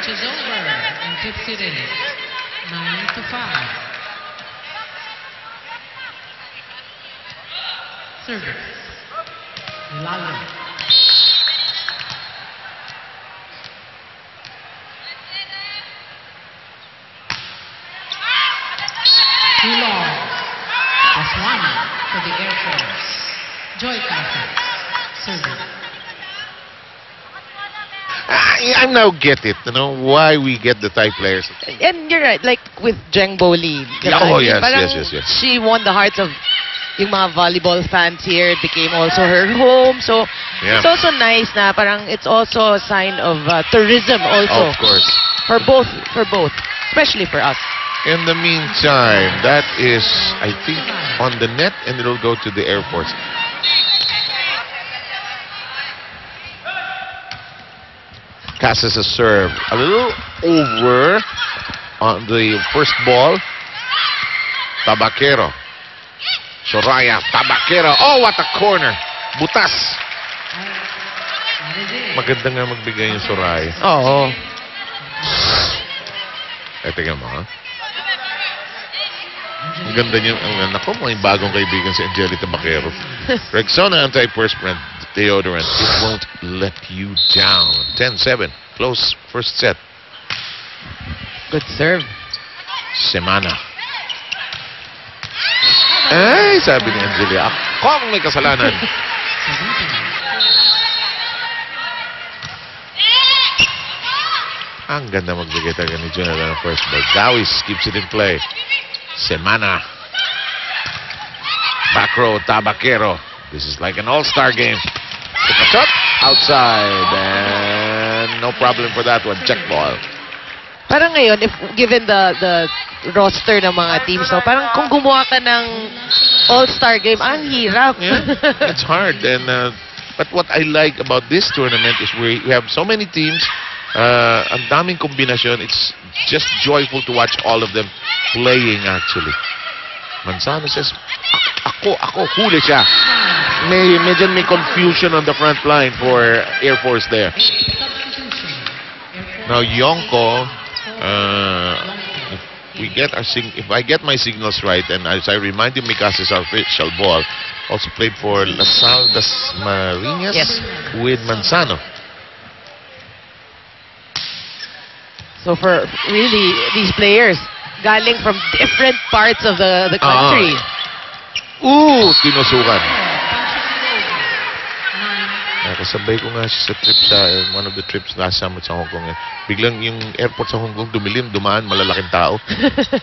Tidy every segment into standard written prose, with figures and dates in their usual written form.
match is over and tips it in 9-5. Service. Ilalim. Too long. Plus 1 for the Air Force. Joy Casas. Service. I now get it, you know, why we get the Thai players. And you're right, like with Jeng Boli. Oh, yes, parang yes. She won the hearts of yung mga volleyball fans here. It became also her home. So, Yeah. it's also nice na parang it's also a sign of tourism also. Of course. For both. Especially for us. In the meantime, that is, I think, on the net, and it'll go to the Air Force. Casas a serve. A little over on the first ball. Tabaquero. Soraya. Tabaquero. Oh, what a corner. Butas. Maganda nga magbigay yung Soraya. Oo. Tingnan mo, ha? Ang ganda niya. Ang anak ko, may bagong kaibigan si Angeli Tabaquero. Rexona antiperspirant deodorant. It won't let you down. 10-7. Close first set. Good serve. Semana. Ay, sabi ni Angeli, ako ang may kasalanan. Ang ganda magbigay talaga ni Jonathan ng first ball. Dawis keeps it in play. Semana. Back row, Tabaquero. This is like an all-star game. Took a shot. Outside. And no problem for that one. Check ball. Parang ngayon, if given the roster ng mga teams, no, parang kung gumawa ka ng all-star game, ang hirap. Yeah, it's hard. And but what I like about this tournament is we have so many teams. Ang daming kombinasyon. It's just joyful to watch all of them playing actually. Manzano says, ako, huli siya. Medyo may confusion on the front line for Air Force there. Now, Yonko, if I get my signals right, and as I remind you, Mikasa official ball, also played for LaSalle das Marinas with Manzano. So for really these players, galing from different parts of the country. Tinusukan. Nakasabay ko nga sa trip sa one of the trips last summer sa Hong Kong. Biglang yung airport sa Hong Kong dumilim, dumaan malalaking tao.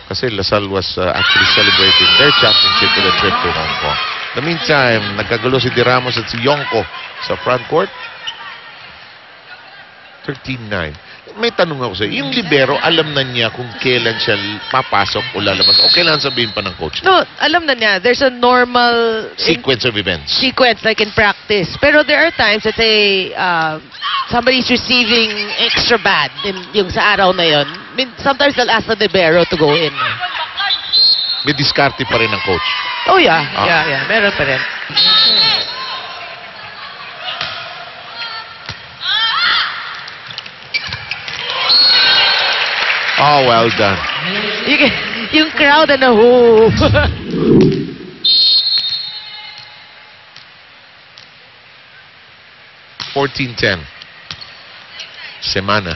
Kasi LaSalle was actually celebrating their championship with a trip to Hong Kong. In the meantime, nagkagulo si Di Ramos at si Yonko sa front court. 13-9. May tanong ako sa'yo. Yung libero, alam na niya kung kailan siya papasok o lalabas o kailan sabihin pa ng coach? No, alam na niya. There's a normal sequence of events. Sequence, like in practice. Pero there are times that say somebody's receiving extra bad yung sa araw na yun. I mean, sometimes they'll ask the libero to go in. May diskarte pa rin ng coach. Oh, yeah. Yeah. Meron pa rin. Oh, well done. Yung crowd and the hoop. 14-10. Semana.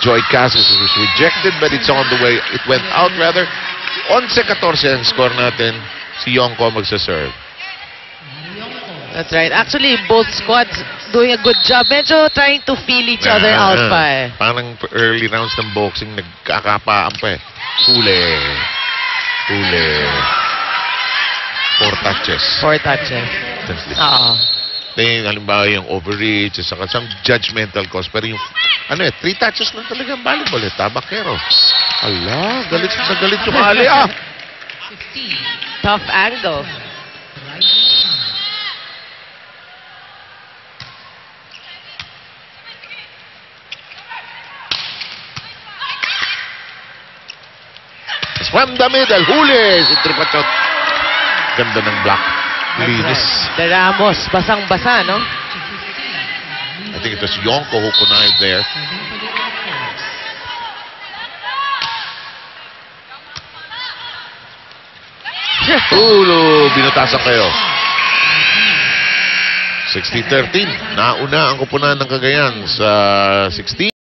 Joy Casas was rejected, but it's on the way. It went out rather. 11-14 ang score natin. Si Yonko magsaserve. That's right. Actually, both squads doing a good job. Medyo trying to feel each other out pa eh. Parang early rounds ng boxing, nagkakapaan pa eh. Huli. 4 touches. 4 touches. Halimbawa yung overreach, some judgmental calls. Pero yung, 3 touches lang talaga ang volleyball eh. Tabaquero. Ala, galit yung ali. Tough angle. From the middle, huli si Tripachot. Ganda ng block. Linis. De Ramos, basang-basa, no? I think it was Yonko who connived there. Serving for the Air Force. Binutasan kayo. 60-13. Nauna ang kupunan ng Cagayan sa 16.